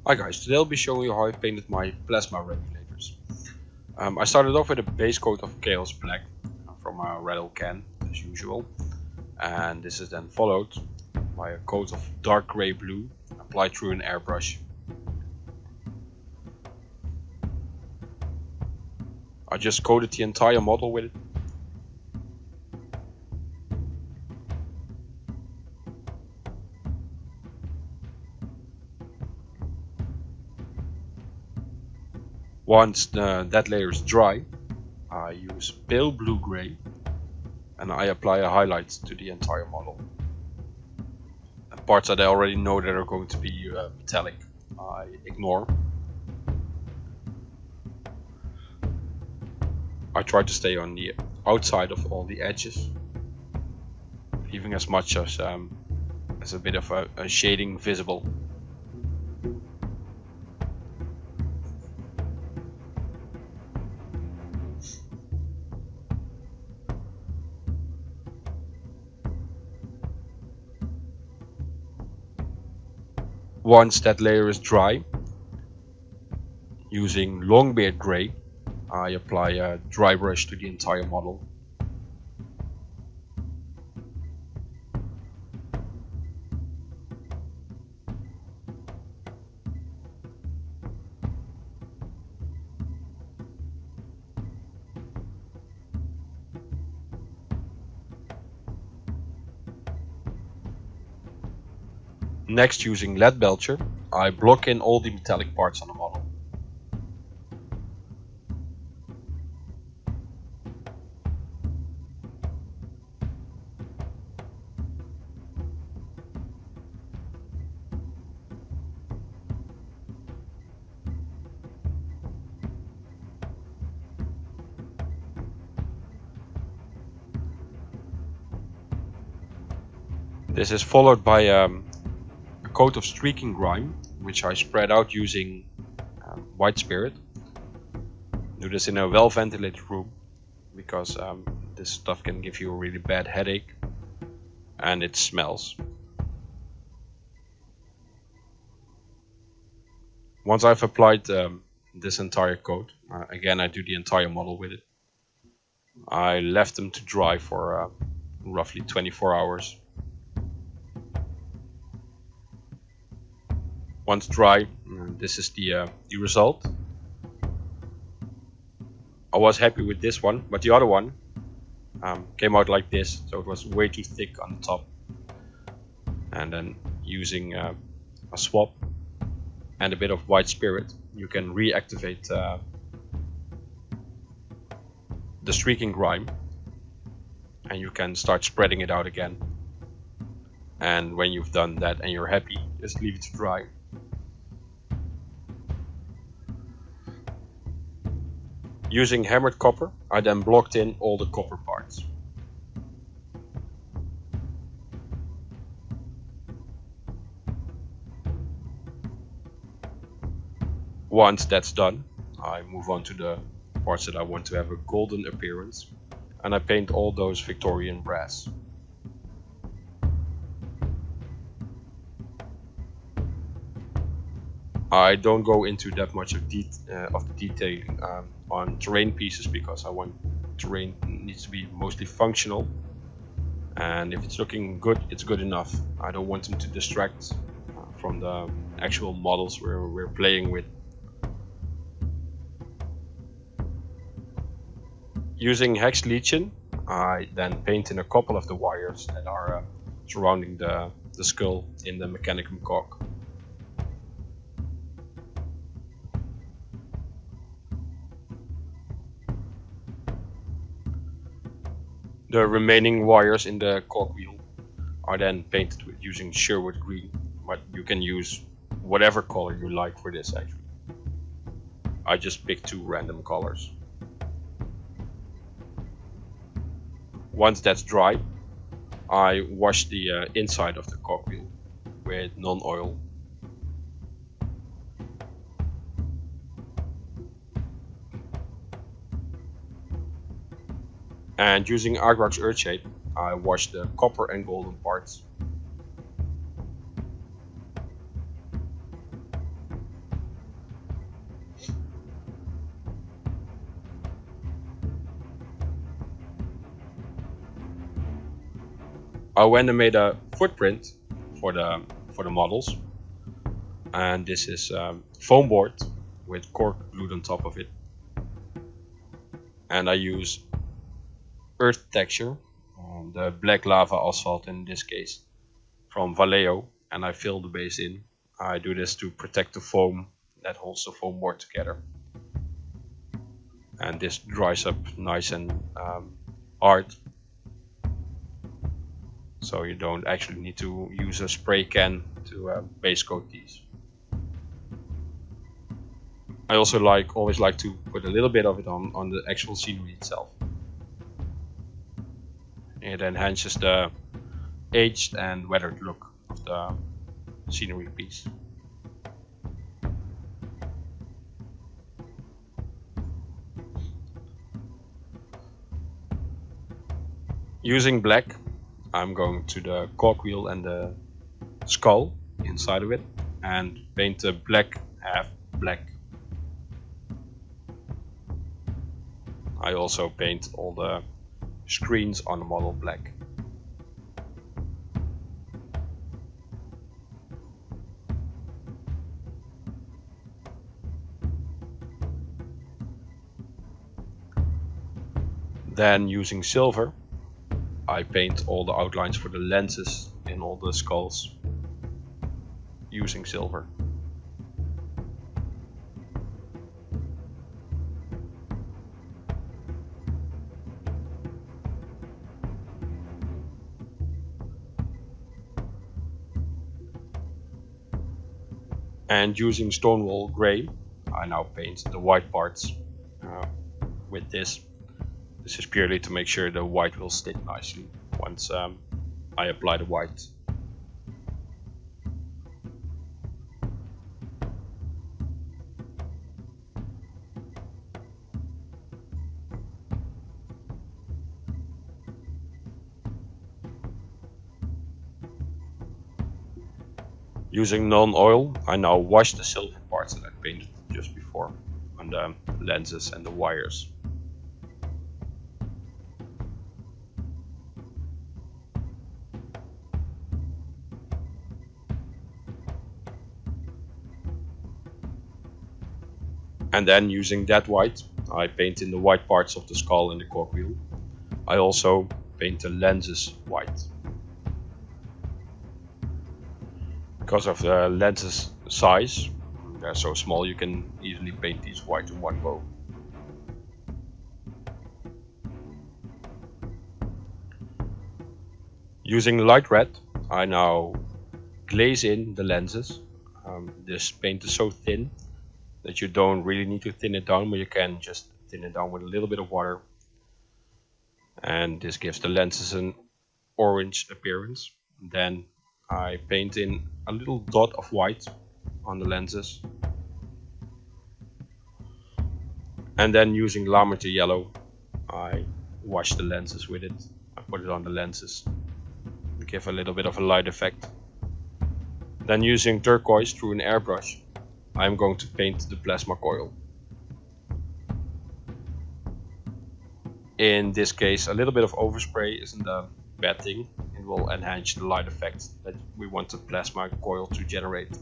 Hi guys, today I'll be showing you how I painted my plasma regulators. I started off with a base coat of Chaos Black from a Rattle can, as usual, and this is then followed by a coat of dark grey blue applied through an airbrush. I just coated the entire model with it. Once that layer is dry, I use pale blue grey and I apply a highlight to the entire model. And parts that I already know that are going to be metallic, I ignore. I try to stay on the outside of all the edges, leaving as much as a bit of a shading visible. Once that layer is dry, using Longbeard Grey, I apply a dry brush to the entire model. Next, using lead belcher, I block in all the metallic parts on the model. This is followed by a coat of streaking grime, which I spread out using white spirit. Do this in a well ventilated room because this stuff can give you a really bad headache and it smells. Once I've applied this entire coat, again I do the entire model with it. I left them to dry for roughly 24 hours. Once dry, this is the result. I was happy with this one, but the other one came out like this, so it was way too thick on the top. And then using a swab and a bit of white spirit, you can reactivate the streaking grime and you can start spreading it out again. And when you've done that and you're happy, just leave it to dry. Using hammered copper, I then blocked in all the copper parts. Once that's done, I move on to the parts that I want to have a golden appearance, and I paint all those Victorian brass. I don't go into that much of the detailing on terrain pieces because I want terrain needs to be mostly functional, and if it's looking good, it's good enough. I don't want them to distract from the actual models we're playing with. Using hex lichen, I then paint in a couple of the wires that are surrounding the skull in the mechanicum cog. The remaining wires in the cogwheel are then painted with using Sherwood green, but you can use whatever color you like for this actually. I just picked two random colors. Once that's dry, I wash the inside of the cogwheel with non-oil. And using Agrax Earthshade, I wash the copper and golden parts. I went and made a footprint for the models, and this is foam board with cork glued on top of it, and I use earth texture, the black lava asphalt in this case, from Vallejo, and I fill the base in. I do this to protect the foam that holds the foam board together, and this dries up nice and hard, so you don't actually need to use a spray can to base coat these. I also always like to put a little bit of it on the actual scenery itself. It enhances the aged and weathered look of the scenery piece. Using black, I'm going to the cogwheel and the skull inside of it and paint the black half black. I also paint all the screens on the model black. Then using silver, I paint all the outlines for the lenses in all the skulls using silver. And using Stonewall Grey, I now paint the white parts with this. This is purely to make sure the white will stick nicely once I apply the white. Using non-oil, I now wash the silver parts that I painted just before on the lenses and the wires. And then using that white, I paint in the white parts of the skull and the cogwheel. I also paint the lenses white. Because of the lenses size, they're so small you can easily paint these white in one go. Using light red, I now glaze in the lenses. This paint is so thin that you don't really need to thin it down, but you can just thin it down with a little bit of water. And this gives the lenses an orange appearance. Then I paint in a little dot of white on the lenses. And then using Lamerte yellow, I wash the lenses with it. I put it on the lenses to give a little bit of a light effect. Then using turquoise through an airbrush, I'm going to paint the plasma coil. In this case, a little bit of overspray isn't a bad thing. It will enhance the light effect that we want the plasma coil to generate.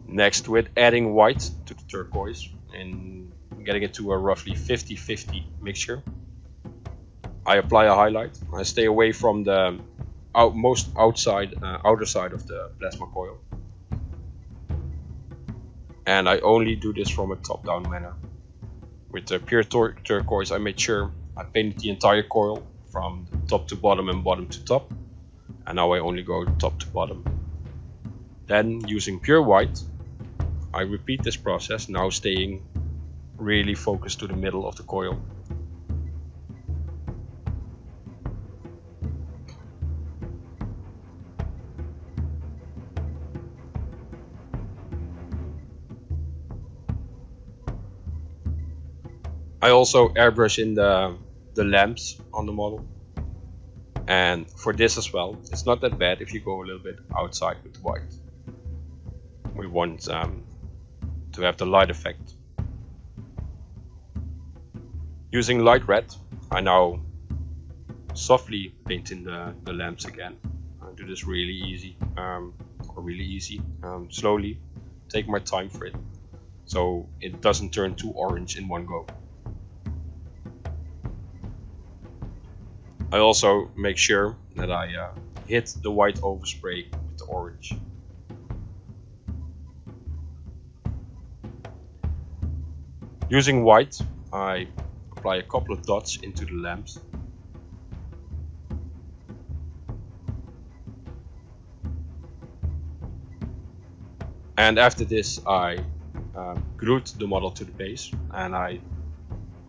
Next, with adding white to the turquoise and getting it to a roughly 50-50 mixture, I apply a highlight. I stay away from the outer side of the plasma coil, and I only do this from a top-down manner. With the pure turquoise, I made sure I painted the entire coil from top to bottom and bottom to top, and now I only go top to bottom. Then using pure white, I repeat this process, now staying really focused to the middle of the coil. I also airbrush in the lamps on the model, and for this as well, it's not that bad if you go a little bit outside with the white. We want to have the light effect. Using light red, I now softly paint in the lamps again. I do this really easy, slowly. Take my time for it, so it doesn't turn too orange in one go. I also make sure that I hit the white overspray with the orange. Using white, I apply a couple of dots into the lamps. And after this, I glued the model to the base and I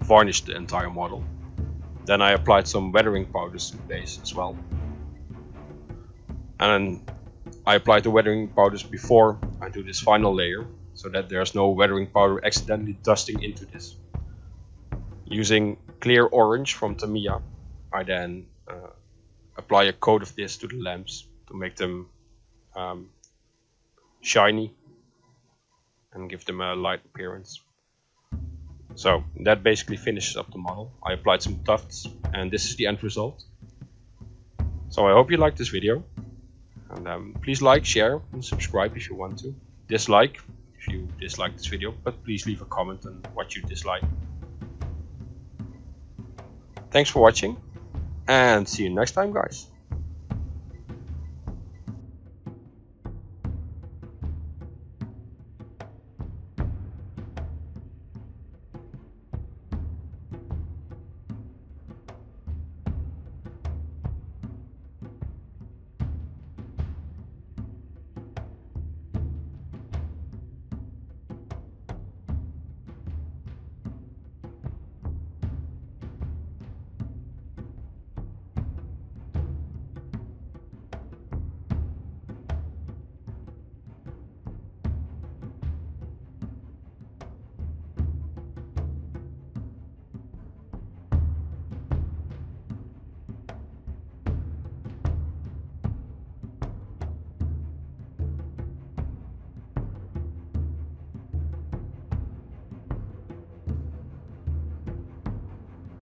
varnished the entire model. Then I applied some weathering powders to the base as well. And I applied the weathering powders before I do this final layer, so that there's no weathering powder accidentally dusting into this. Using clear orange from Tamiya, I then apply a coat of this to the lamps to make them shiny and give them a light appearance. So that basically finishes up the model. I applied some tufts and this is the end result. So I hope you liked this video, and please like, share and subscribe if you want to. Dislike if you dislike this video, but please leave a comment on what you dislike. Thanks for watching and see you next time, guys.